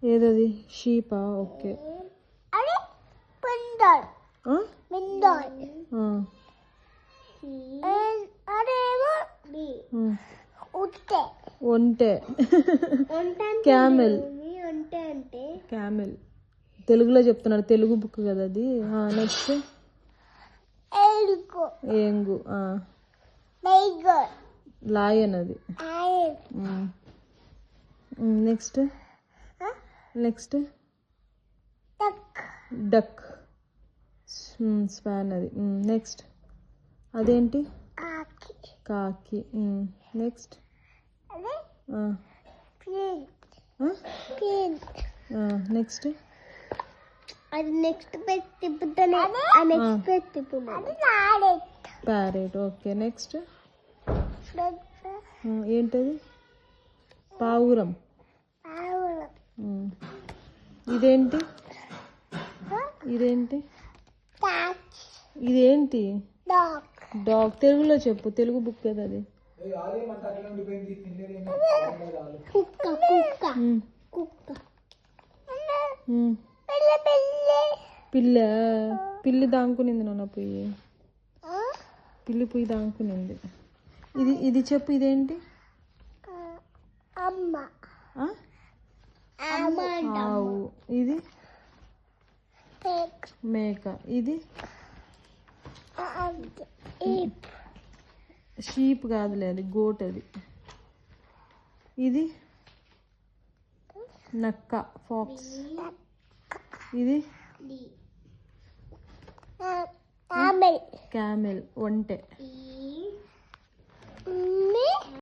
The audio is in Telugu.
ఏదది షీపా? ఓకే. ఒంటె. క్యామెల్. క్యామెల్ తెలుగులో చెప్తున్నాడు, తెలుగు బుక్ కదా అది. నెక్స్ట్ ఏంగు. లాయన్ అది. Next next duck. స్వాన్ అది. నెక్స్ట్ అదేంటి? కాకి. నెక్స్ట్ నెక్స్ట్ అది నెక్స్ట్ పేజ్ తిప్పుతానే నెక్స్ట్ పేజ్ తిప్పుతానే ప్యారెట్. ఓకే. నెక్స్ట్ ఏంటది? పావురం. ఇదేంటి? ఇదేంటి? ఇదేంటి? డాగ్. తెలుగులో చెప్పు, తెలుగు బుక్ కదా అది. కుక్క. కుక్క. కుక్క. పిల్ల. పిల్లి దాంకునింది నాన్న పోయి. పిల్లి పోయి దాంకునింది. ఇది చెప్పు, ఇదేంటి? ఆవు. ఇది మేక. ఇది షీప్ కాదులే, అది గోట్. అది ఇది నక్క, ఫాక్స్. ఇది క్యామెల్, ఒంటె.